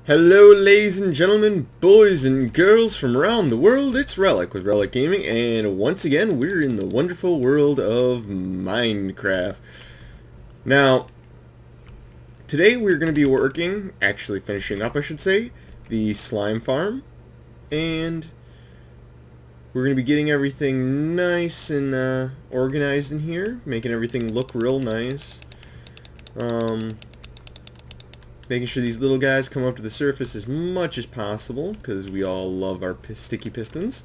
Hello ladies and gentlemen, boys and girls from around the world, it's Relic with Relic Gaming, and once again we're in the wonderful world of Minecraft. Now, today we're going to be working, actually finishing up I should say, the slime farm, and we're going to be getting everything nice and organized in here, making everything look real nice. Making sure these little guys come up to the surface as much as possible, because we all love our sticky pistons.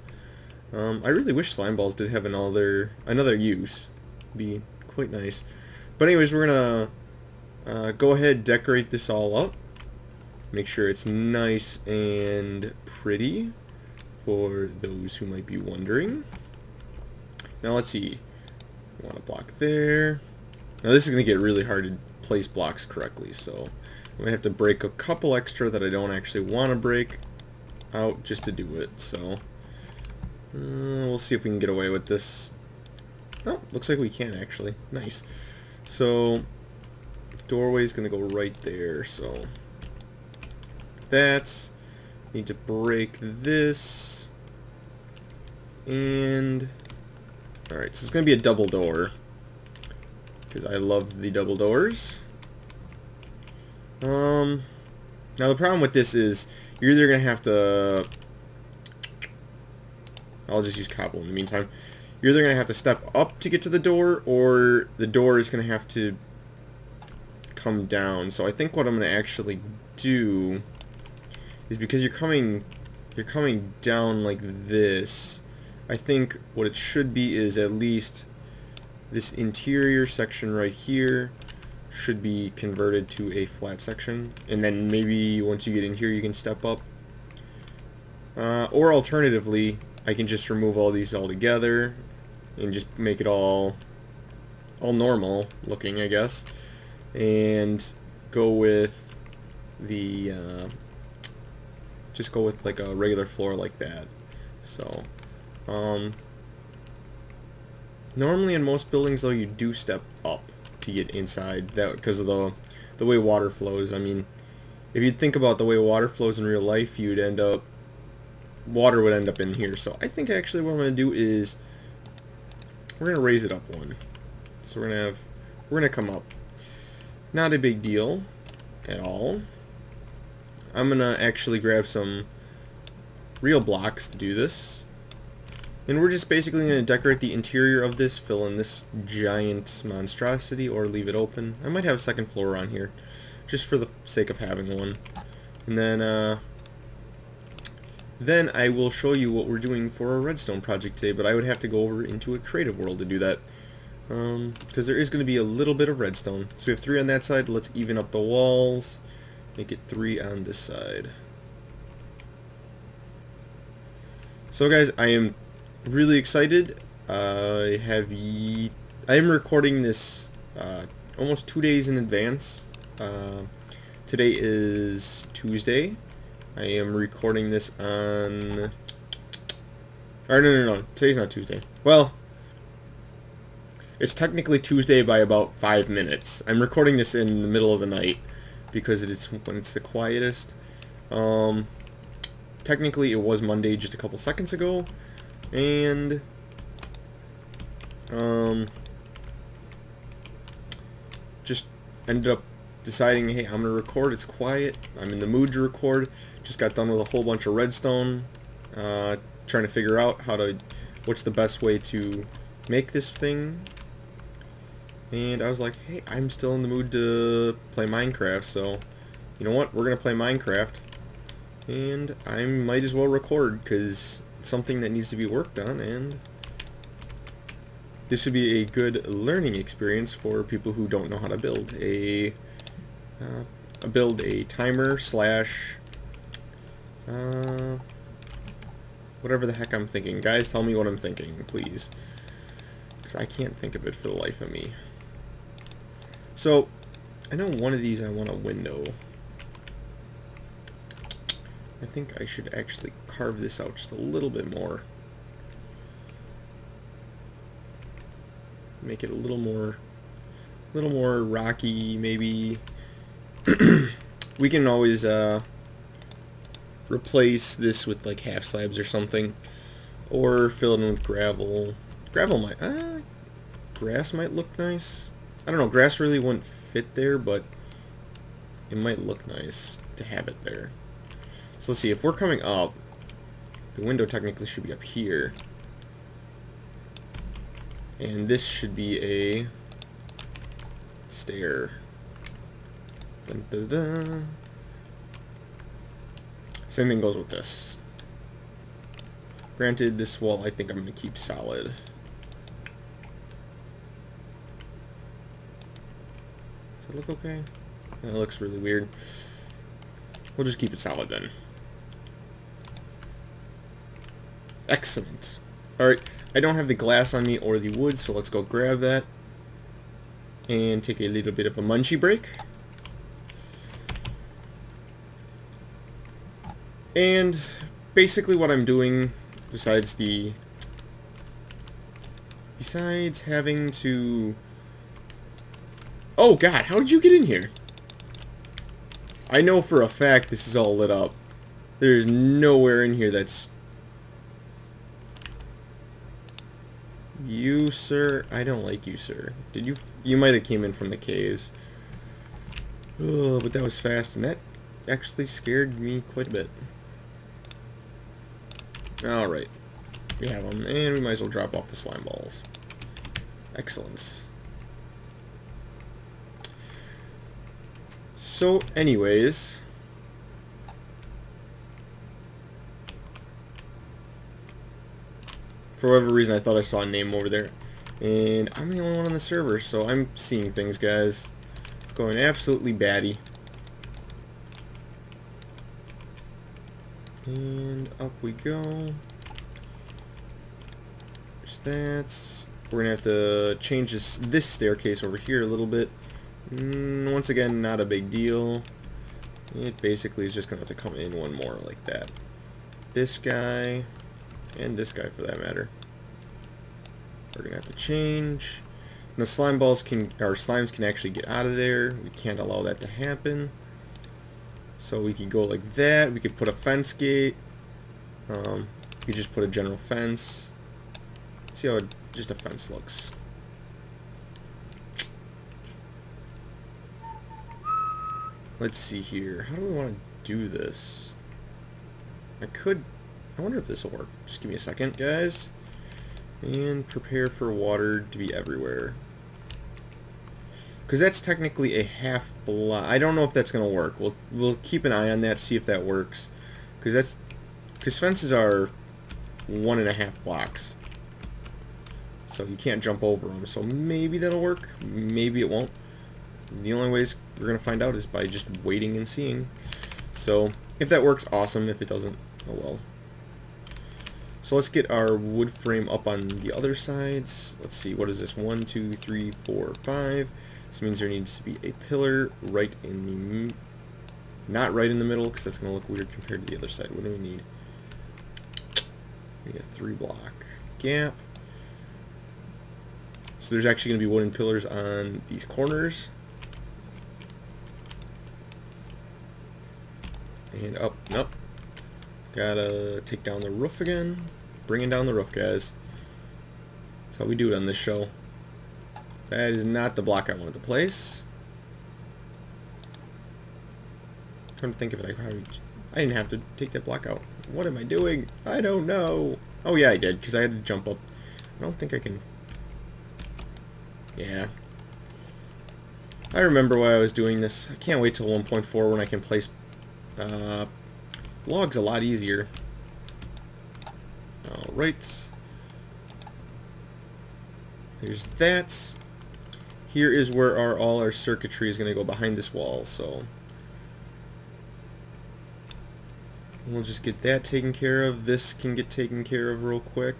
I really wish slime balls did have another use. Be quite nice. But anyways, we're gonna go ahead, decorate this all up. Make sure it's nice and pretty for those who might be wondering. Now let's see. Want a block there. Now this is gonna get really hard to place blocks correctly, so I'm going to have to break a couple extra that I don't actually want to break out just to do it, so we'll see if we can get away with this. Oh, looks like we can actually. Nice. So, doorway is going to go right there, so that's, need to break this, and alright, so it's going to be a double door, because I love the double doors. Now the problem with this is you're either going to have to, I'll just use cobble in the meantime, you're either going to have to step up to get to the door, or the door is going to have to come down. So I think what I'm going to actually do is, because you're coming down like this, I think what it should be is at least this interior section right here should be converted to a flat section, and then maybe once you get in here you can step up, or alternatively I can just remove all these all together and just make it all normal looking, I guess, and go with the just go with like a regular floor like that. So normally in most buildings though you do step up to get inside, that because of the way water flows. I mean, if you think about the way water flows in real life, water would end up in here. So I think actually what I'm going to do is we're going to raise it up one. So we're going to come up. Not a big deal at all. I'm going to actually grab some real blocks to do this. And we're just basically going to decorate the interior of this, fill in this giant monstrosity, or leave it open. I might have a second floor on here, just for the sake of having one. And then I will show you what we're doing for our redstone project today, but I would have to go over into a creative world to do that. Because there is going to be a little bit of redstone. So we have 3 on that side. Let's even up the walls. Make it 3 on this side. So guys, I am really excited. I am recording this almost 2 days in advance. Today is Tuesday. I am recording this on, or no, today's not Tuesday. Well, it's technically Tuesday by about 5 minutes. I'm recording this in the middle of the night because it's when it's the quietest. Technically it was Monday just a couple seconds ago, and just ended up deciding, hey, I'm gonna record. It's quiet, I'm in the mood to record. Just got done with a whole bunch of redstone, trying to figure out what's the best way to make this thing, and I was like, hey, I'm still in the mood to play Minecraft, so you know what, we're gonna play Minecraft, and I might as well record because it's something that needs to be worked on, and this would be a good learning experience for people who don't know how to build a timer slash whatever the heck I'm thinking. Guys, tell me what I'm thinking, please, because I can't think of it for the life of me. So I know one of these I want a window. I think I should actually carve this out just a little bit more. Make it a little more rocky, maybe. We can always replace this with like half slabs or something, or fill it in with gravel. Gravel might, grass might look nice. I don't know, grass really wouldn't fit there, but it might look nice to have it there. So let's see, if we're coming up, the window technically should be up here. And this should be a stair. Dun, dun, dun. Same thing goes with this. Granted, this wall I think I'm going to keep solid. Does it look okay? That looks really weird. We'll just keep it solid then. Excellent. Alright, I don't have the glass on me or the wood, so let's go grab that. And take a little bit of a munchie break. And basically what I'm doing, besides having to... Oh god, how did you get in here? I know for a fact this is all lit up. There's nowhere in here that's... You, sir? I don't like you, sir. Did you... You might have came in from the caves. Oh, but that was fast, and that actually scared me quite a bit. Alright. We have them, and we might as well drop off the slime balls. Excellent. So, anyways... For whatever reason, I thought I saw a name over there. And I'm the only one on the server, so I'm seeing things, guys. Going absolutely batty. And up we go. There's that. We're going to have to change this staircase over here a little bit. Once again, not a big deal. It basically is just going to have to come in one more like that. This guy... And this guy, for that matter. We're gonna have to change. And the slime balls can, or slimes can actually get out of there. We can't allow that to happen. So we could go like that. We could put a fence gate. We could just put a general fence. See how just a fence looks. Let's see here. How do we want to do this? I wonder if this will work. Just give me a second, guys. And prepare for water to be everywhere. Because that's technically a half block. I don't know if that's going to work. We'll keep an eye on that, see if that works. Because fences are 1.5 blocks. So you can't jump over them. So maybe that'll work. Maybe it won't. The only ways we're going to find out is by just waiting and seeing. So if that works, awesome. If it doesn't, oh well. So let's get our wood frame up on the other sides. Let's see, what is this? 1, 2, 3, 4, 5. This means there needs to be a pillar right in the... Not right in the middle, because that's going to look weird compared to the other side. What do we need? We need a 3-block gap. So there's actually going to be wooden pillars on these corners. And up, nope. Gotta take down the roof again. Bringing down the roof, guys. That's how we do it on this show. That is not the block I wanted to place. I'm trying to think of it. I didn't have to take that block out. What am I doing? I don't know. Oh yeah, I did, because I had to jump up. I don't think I can... Yeah. I remember why I was doing this. I can't wait till 1.4 when I can place... logs a lot easier. Alright. Here's that. Here is where all our circuitry is going to go behind this wall, so we'll just get that taken care of. This can get taken care of real quick.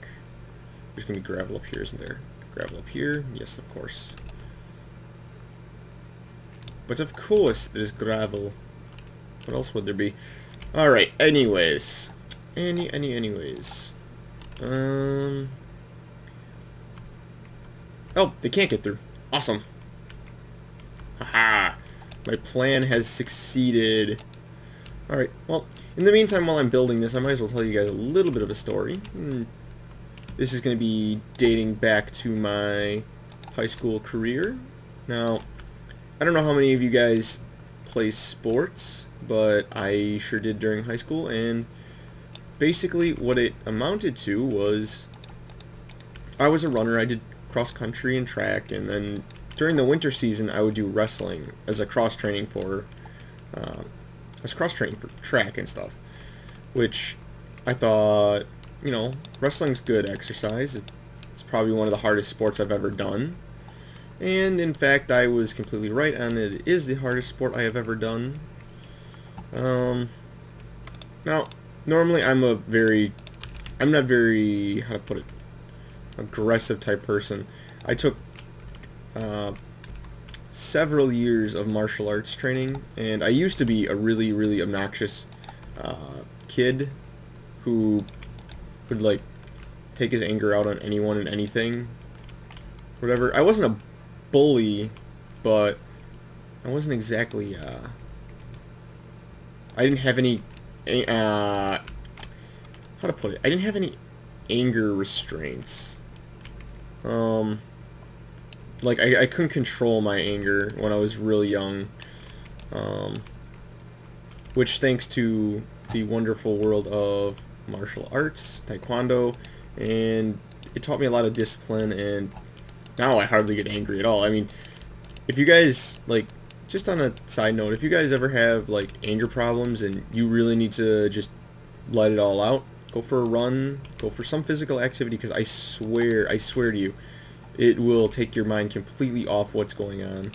There's going to be gravel up here, isn't there? Gravel up here? Yes, of course. But of course there's gravel. What else would there be? Alright, anyways. Anyways. Oh, they can't get through. Awesome. Haha. My plan has succeeded. Alright, well, in the meantime, while I'm building this, I might as well tell you guys a little bit of a story. This is going to be dating back to my high school career. Now, I don't know how many of you guys play sports, but I sure did during high school, and basically what it amounted to was I was a runner. I did cross country and track, and then during the winter season I would do wrestling as a cross training for track and stuff, which I thought, you know, wrestling's good exercise. It's probably one of the hardest sports I've ever done, and in fact I was completely right, and it is the hardest sport I have ever done. Now normally I'm not very, how to put it, aggressive type person. I took several years of martial arts training, and I used to be a really, really obnoxious kid who would like take his anger out on anyone and anything, whatever. I wasn't a bully, but I wasn't exactly I didn't have any how to put it, I didn't have any anger restraints. Like, I couldn't control my anger when I was really young, which, thanks to the wonderful world of martial arts, taekwondo, and it taught me a lot of discipline, and now I hardly get angry at all. I mean, if you guys, like, just on a side note, if you guys ever have, like, anger problems and you really need to just let it all out, go for a run, go for some physical activity, because I swear to you, it will take your mind completely off what's going on.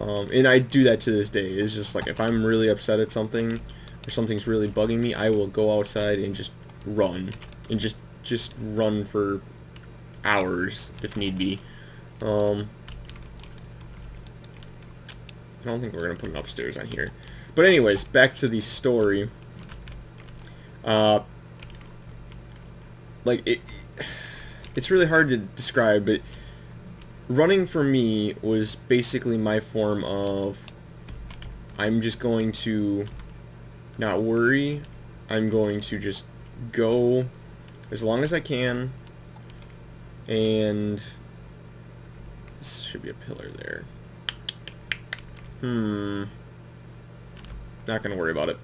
And I do that to this day. It's just like, if I'm really upset at something, or something's really bugging me, I will go outside and just run. And just run for hours, if need be. I don't think we're going to put an upstairs on here. But anyways, back to the story. Like, it's really hard to describe, but running for me was basically my form of, I'm just going to not worry. I'm going to just go as long as I can, and this should be a pillar there. Not gonna worry about it.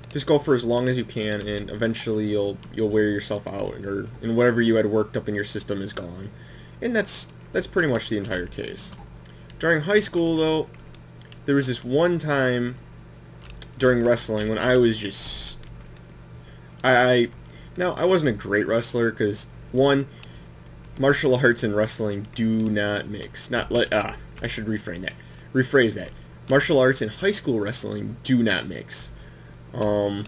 Just go for as long as you can, and eventually you'll wear yourself out, and whatever you had worked up in your system is gone. And that's pretty much the entire case. During high school, though, there was this one time during wrestling when I was just now I wasn't a great wrestler, because one, martial arts and wrestling do not mix. I should rephrase that. Martial arts and high school wrestling do not mix. My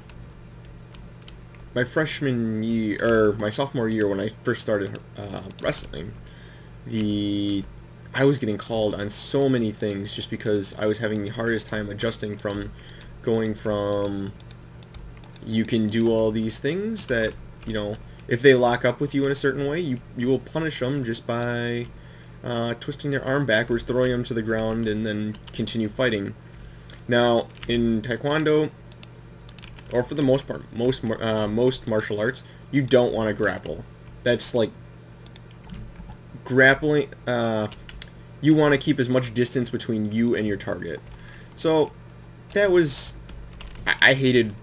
freshman year, or my sophomore year, when I first started wrestling, I was getting called on so many things just because I was having the hardest time adjusting from going from, you can do all these things that, you know, if they lock up with you in a certain way, you will punish them just by twisting their arm backwards, throwing them to the ground, and then continue fighting. Now, in Taekwondo, or for the most part, most martial arts, you don't want to grapple. That's like grappling. You want to keep as much distance between you and your target. So that was, I hated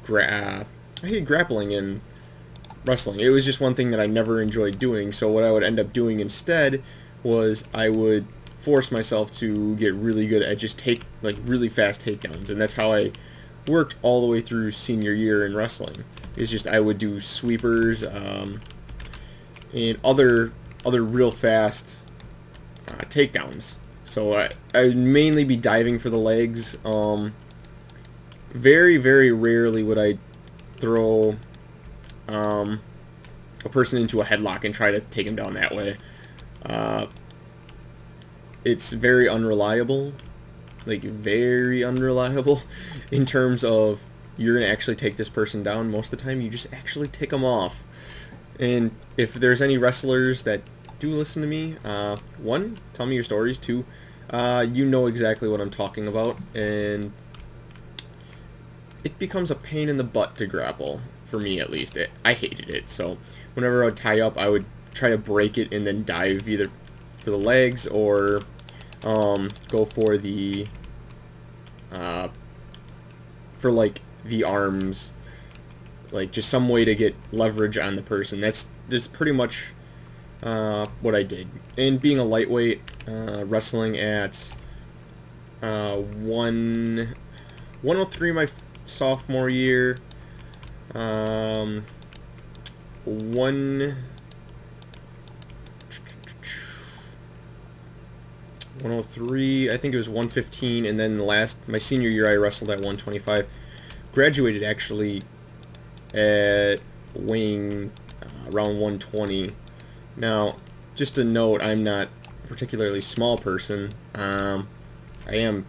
grappling in wrestling. It was just one thing that I never enjoyed doing. So what I would end up doing instead was I would force myself to get really good at just really fast takedowns, and that's how I worked all the way through senior year in wrestling. It's just I would do sweepers and other real fast takedowns. So I would mainly be diving for the legs. Very, very rarely would I throw a person into a headlock and try to take him down that way. It's very unreliable. Like, very unreliable in terms of you're going to actually take this person down. Most of the time, you just actually take them off. And if there's any wrestlers that do listen to me, one, tell me your stories. Two, you know exactly what I'm talking about. And it becomes a pain in the butt to grapple, for me at least. I hated it, so whenever I would tie up, I would try to break it and then dive either for the legs or go for the like the arms, like just some way to get leverage on the person. That's pretty much what I did. And being a lightweight, wrestling at 103 my sophomore year, 103, I think it was 115, and then my senior year I wrestled at 125. Graduated actually at weighing around 120. Now, just a note, I'm not a particularly small person. I am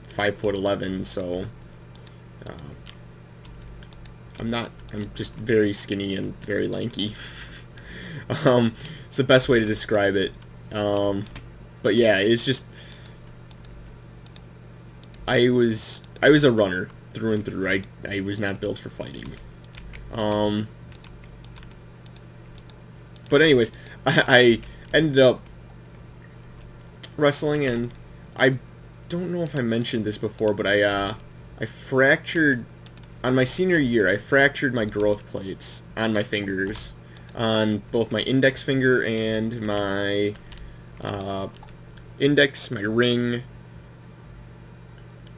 5'11", so I'm just very skinny and very lanky. It's the best way to describe it. But yeah, it's just I was a runner through and through. I was not built for fighting. But anyways, I ended up wrestling, and I don't know if I mentioned this before, but I fractured on my senior year. I fractured my growth plates on my fingers, on both my index finger and my index, my ring,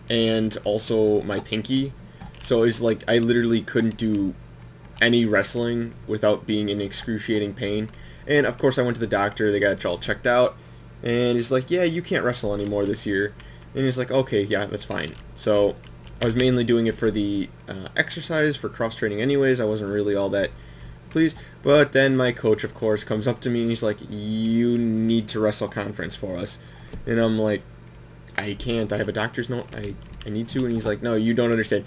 and also my pinky. So it's like I literally couldn't do any wrestling without being in excruciating pain. And of course I went to the doctor, they got it all checked out, and he's like, yeah, you can't wrestle anymore this year. And he's like, okay, yeah, that's fine. So I was mainly doing it for the exercise, for cross-training anyways. I wasn't really all that pleased. But then my coach, of course, comes up to me and he's like, you need to wrestle conference for us. And I'm like, I can't. I have a doctor's note. I need to. And he's like, no, you don't understand.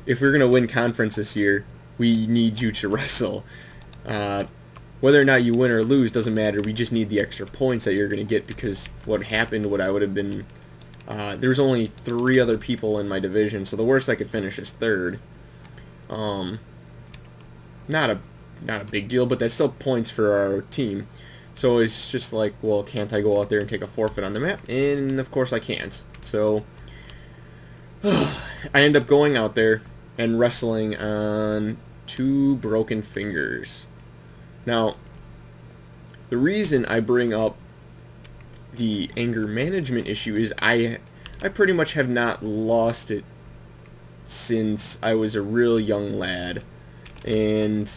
If we're going to win conference this year, we need you to wrestle. Whether or not you win or lose doesn't matter. We just need the extra points that you're going to get, because what happened, what I would have been... there's only 3 other people in my division, so the worst I could finish is 3rd. Not a big deal, but that's still points for our team. So it's just like, well, can't I go out there and take a forfeit on the map? And of course I can't. So I end up going out there and wrestling on 2 broken fingers. Now, the reason I bring up the anger management issue is I pretty much have not lost it since I was a real young lad, and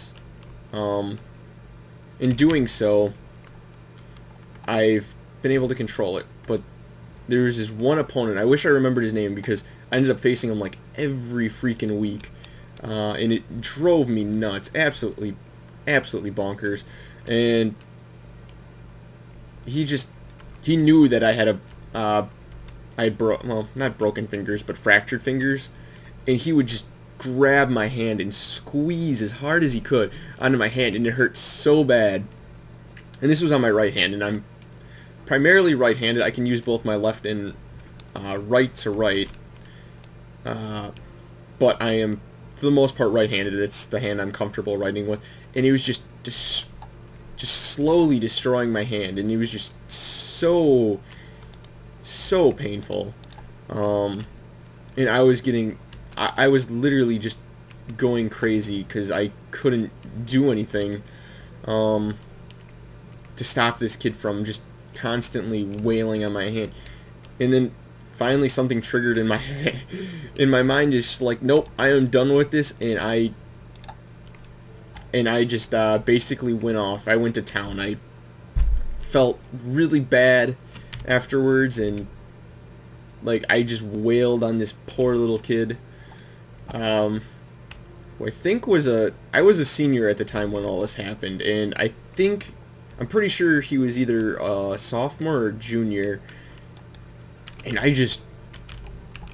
in doing so I've been able to control it. But there's this one opponent, I wish I remembered his name, because I ended up facing him like every freaking week, and it drove me nuts, absolutely bonkers. And he knew that I had not broken fingers, but fractured fingers, and he would just grab my hand and squeeze as hard as he could onto my hand, and it hurt so bad. And this was on my right hand, and I'm primarily right-handed. I can use both my left and right to right, but I am, for the most part, right-handed. It's the hand I'm comfortable writing with, and he was just slowly destroying my hand, and it was just so painful. And I was literally just going crazy because I couldn't do anything to stop this kid from just constantly wailing on my hand. And then finally something triggered in my in my mind, just like, nope, I am done with this. And I just basically went off. I went to town. I felt really bad afterwards, and like I just wailed on this poor little kid. Who I think I was a senior at the time when all this happened, and I'm pretty sure he was either a sophomore or junior. And I just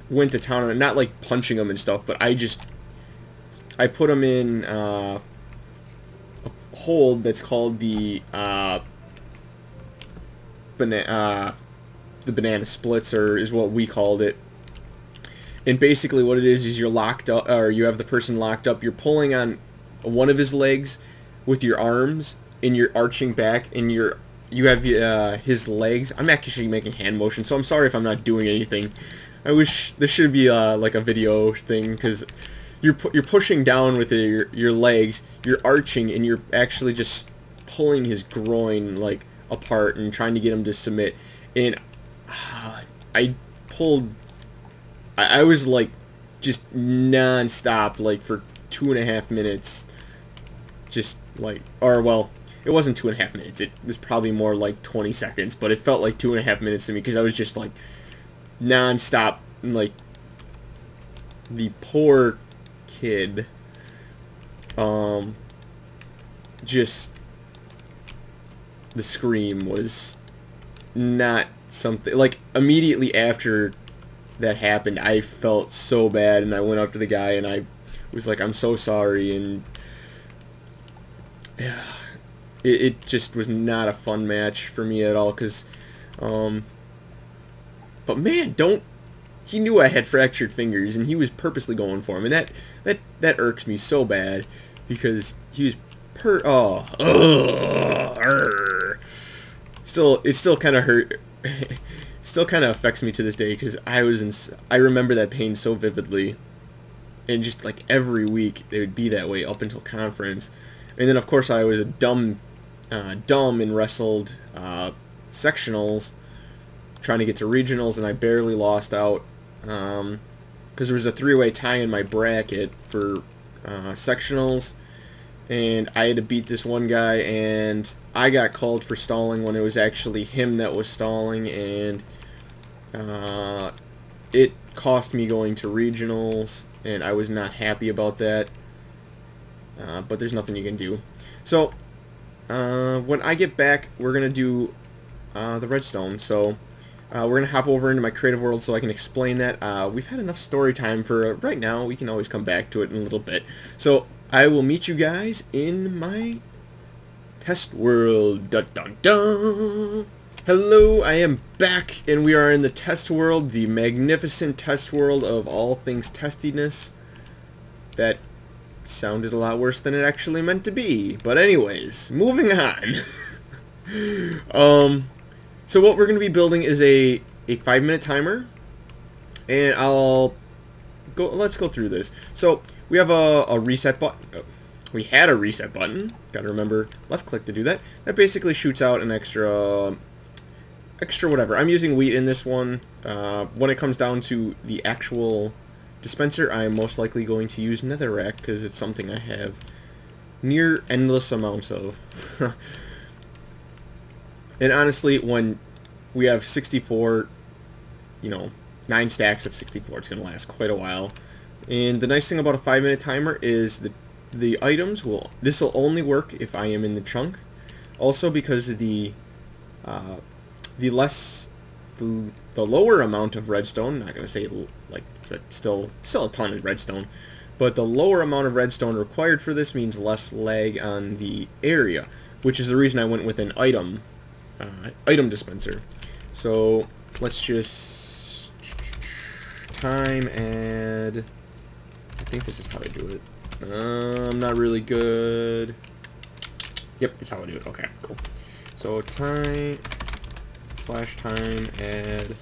went to town on it, not like punching him and stuff, but I put him in a hold that's called the banana splits, or is what we called it. And basically what it is you're locked up, or you have the person locked up. You're pulling on one of his legs with your arms, and you're arching back, and you have his legs. I'm actually making hand motion, so I'm sorry if I'm not doing anything. I wish this should be like a video thing, because you're pushing down with your legs, you're arching, and you're actually just pulling his groin like apart and trying to get him to submit. And I was like just non-stop, like for 2.5 minutes, just like, or well, it wasn't 2.5 minutes, it was probably more like 20 seconds, but it felt like 2.5 minutes to me, because I was just like non-stop, and like the poor kid, just the scream was not something, like immediately after that happened, I felt so bad, and I went up to the guy and I was like, I'm so sorry, and yeah, it just was not a fun match for me at all, because but man, he knew I had fractured fingers, and he was purposely going for him, and that irks me so bad, because he was it still kind of hurt. Still kind of affects me to this day, because I remember that pain so vividly, and just like every week it would be that way up until conference. And then of course I was a dumb and wrestled sectionals, trying to get to regionals, and I barely lost out, because there was a 3-way tie in my bracket for sectionals, and I had to beat this one guy, and I got called for stalling when it was actually him that was stalling, and it cost me going to regionals, and I was not happy about that, but there's nothing you can do. So when I get back, we're going to do the redstone, so we're going to hop over into my creative world so I can explain that. We've had enough story time for right now. We can always come back to it in a little bit. So I will meet you guys in my test world. Dun, dun, dun. Hello, I am back, and we are in the test world, the magnificent test world of all things testiness. That sounded a lot worse than it actually meant to be. But anyways, moving on. So what we're going to be building is a 5-minute timer, and let's go through this. So we have a reset button. We had a reset button. Gotta remember left click to do that. That basically shoots out an extra whatever. I'm using wheat in this one. When it comes down to the actual dispenser, I'm most likely going to use netherrack, because it's something I have near endless amounts of. And honestly, when we have 64, 9 stacks of 64, it's going to last quite a while. And the nice thing about a 5-minute timer is that the items this will only work if I am in the chunk. Also, because of the lower amount of redstone, not going to say like it's still a ton of redstone, but the lower amount of redstone required for this means less lag on the area, which is the reason I went with an item dispenser. So let's just time add. I think this is how I do it. I'm not really good. Yep, that's how I do it. Okay, cool. So time add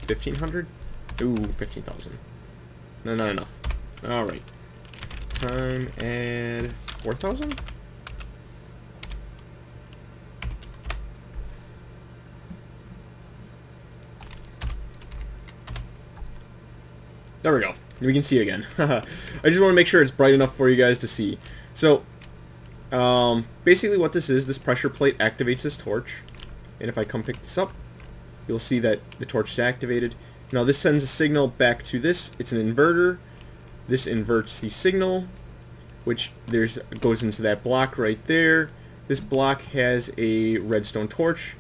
1500. Ooh, 15,000. No, not enough. All right. Time add 4,000. There we go. We can see again. I just want to make sure it's bright enough for you guys to see. So, basically what this pressure plate activates this torch. And if I come pick this up, you'll see that the torch is activated. Now this sends a signal back to this. It's an inverter. This inverts the signal, which goes into that block right there. This block has a redstone torch,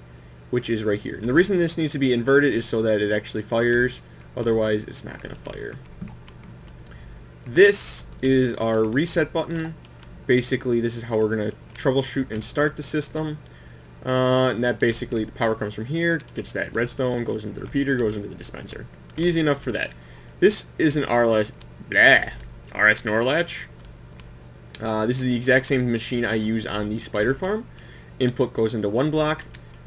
which is right here. And the reason this needs to be inverted is so that it actually fires. Otherwise, it's not going to fire. This is our reset button. Basically, this is how we're going to troubleshoot and start the system. And that basically, the power comes from here, gets that redstone, goes into the repeater, goes into the dispenser. Easy enough for that. This is an RS NOR latch. This is the exact same machine I use on the spider farm. Input goes into one block,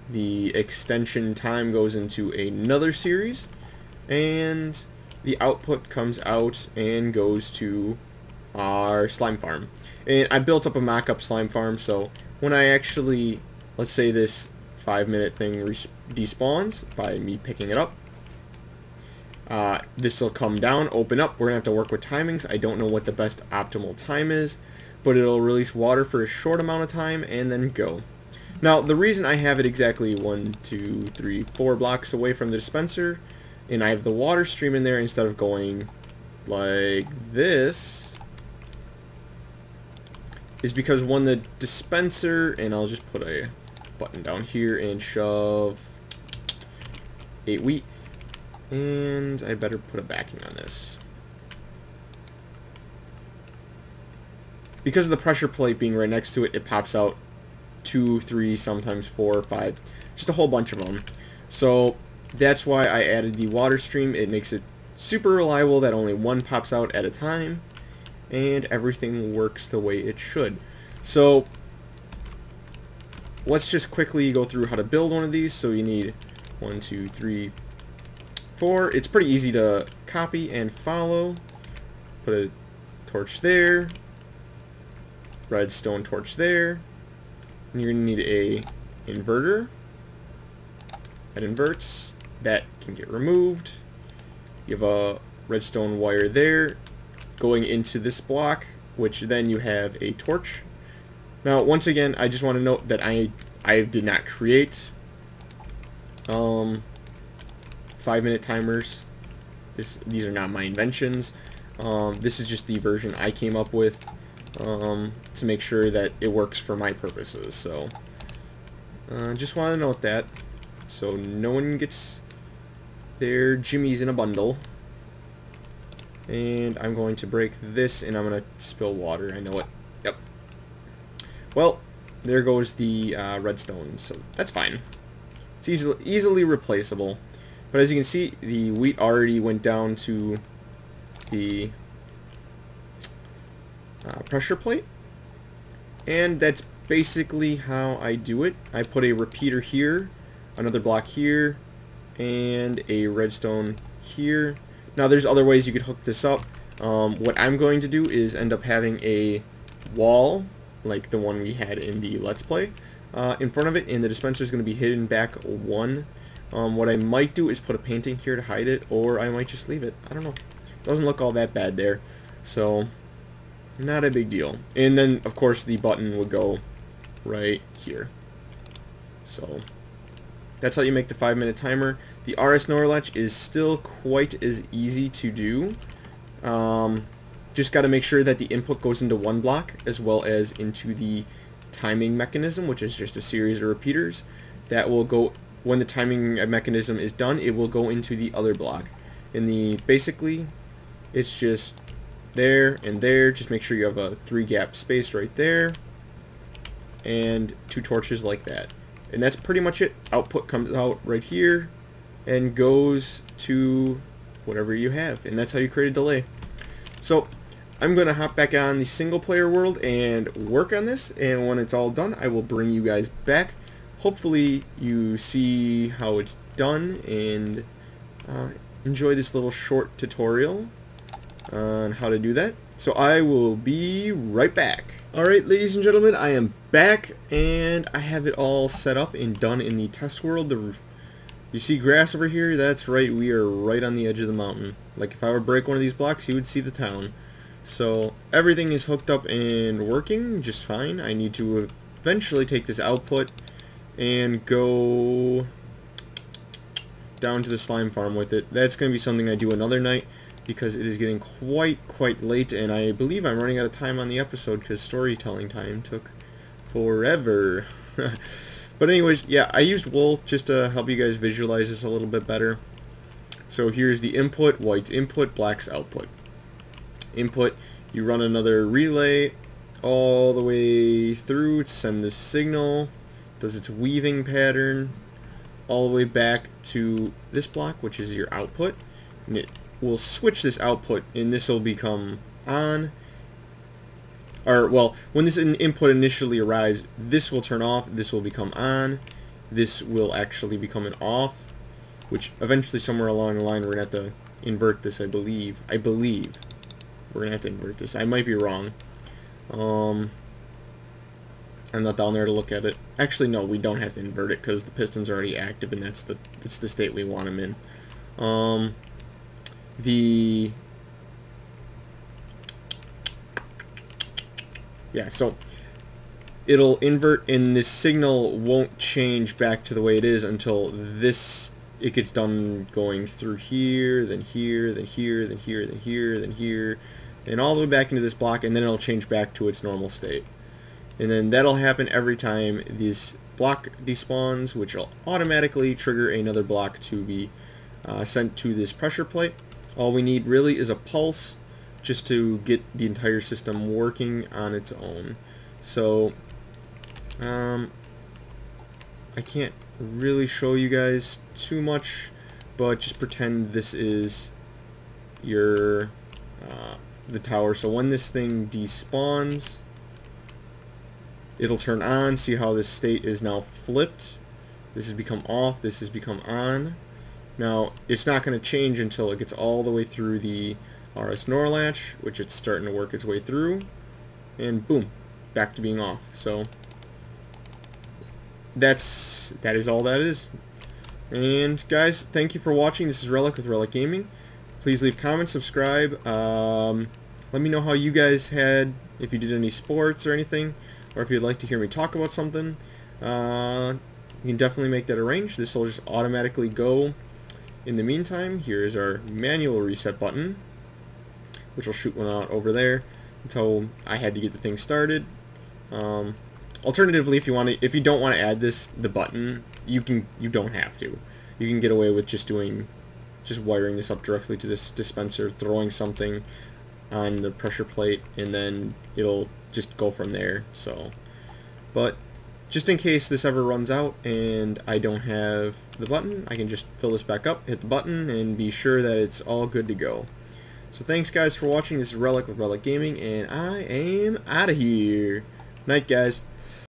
the extension time goes into another series, and the output comes out and goes to our slime farm. And I built up a mock-up slime farm, so when I actually, let's say this 5-minute thing despawns by me picking it up, this will come down, open up. We're going to have to work with timings. I don't know what the best optimal time is, but it'll release water for a short amount of time and then go. Now, the reason I have it exactly 1, 2, 3, 4 blocks away from the dispenser, and I have the water stream in there instead of going like this, is because when the dispenser, and I'll just put a button down here and shove 8 wheat, and I better put a backing on this. Because of the pressure plate being right next to it, it pops out 2, 3, sometimes 4, 5, just a whole bunch of them. So that's why I added the water stream. It makes it super reliable that only one pops out at a time, and everything works the way it should. So let's just quickly go through how to build one of these. So you need 1, 2, 3, 4. It's pretty easy to copy and follow. Put a torch there, redstone torch there, and you're going to need a inverter that inverts. That can get removed. You have a redstone wire there going into this block, which then you have a torch. Now, once again, I just want to note that I did not create 5-minute timers. These are not my inventions. This is just the version I came up with to make sure that it works for my purposes. So just want to note that, so no one gets their jimmies in a bundle. And I'm going to break this, and I'm going to spill water. I know it. Yep. Well, there goes the redstone, so that's fine. It's easily replaceable. But as you can see, the wheat already went down to the pressure plate. And that's basically how I do it. I put a repeater here, another block here, and a redstone here. Now there's other ways you could hook this up. What I'm going to do is end up having a wall like the one we had in the Let's Play in front of it, and the dispenser is going to be hidden back 1. What I might do is put a painting here to hide it, or I might just leave it. I don't know. It doesn't look all that bad there, so not a big deal. And then of course the button would go right here. So that's how you make the 5-minute timer. The RS NOR latch is still quite as easy to do. Just got to make sure that the input goes into one block as well as into the timing mechanism, which is just a series of repeaters. That will go, when the timing mechanism is done, it will go into the other block. And basically, it's just there and there. Just make sure you have a 3-gap space right there, and 2 torches like that. And that's pretty much it. Output comes out right here and goes to whatever you have, and that's how you create a delay. So I'm going to hop back on the single player world and work on this, and when it's all done I will bring you guys back. Hopefully you see how it's done and enjoy this little short tutorial on how to do that. So I will be right back. Alright, ladies and gentlemen, I am back, and I have it all set up and done in the test world. You see grass over here? That's right, we are right on the edge of the mountain. Like if I were to break one of these blocks, you would see the town. So everything is hooked up and working just fine. I need to eventually take this output and go down to the slime farm with it. That's going to be something I do another night, because it is getting quite late, and I believe I'm running out of time on the episode because storytelling time took forever. But anyways, yeah, I used wool just to help you guys visualize this a little bit better. So here's the input: white's input, black's output. Input, you run another relay all the way through to send this signal, does its weaving pattern all the way back to this block, which is your output, and it we'll switch this output, and this will become on. Or, well, when this input initially arrives, this will turn off, this will become on, this will actually become an off, which eventually somewhere along the line we're going to have to invert this, I believe. We're going to have to invert this. I might be wrong. I'm not down there to look at it. Actually, no, we don't have to invert it because the piston's already active, and that's the state we want them in. Yeah, so it'll invert, and this signal won't change back to the way it is until it gets done going through here, then here, then here, then here, then here, then here, and all the way back into this block, and then it'll change back to its normal state. And then that'll happen every time this block despawns, which will automatically trigger another block to be sent to this pressure plate. All we need really is a pulse just to get the entire system working on its own. So I can't really show you guys too much, but just pretend this is your the tower. So when this thing despawns, it'll turn on. See how this state is now flipped? This has become off, this has become on. Now it's not going to change until it gets all the way through the RS NOR latch, which it's starting to work its way through, and boom, back to being off. So that is all that is. And guys, thank you for watching. This is RelleK with RelleK Gaming. Please leave comments, subscribe. Let me know how you guys had, if you did any sports or anything, or if you'd like to hear me talk about something. You can definitely make that arrange. This will just automatically go. In the meantime, here's our manual reset button, which will shoot one out over there until I had to get the thing started. Alternatively, if you don't want to add the button, you don't have to. You can get away with just wiring this up directly to this dispenser, throwing something on the pressure plate, and then it'll just go from there. So, but just in case this ever runs out and I don't have the button, I can just fill this back up, hit the button, and be sure that it's all good to go. So thanks guys for watching. This is RelleK with RelleK Gaming, and I am out of here. Night guys.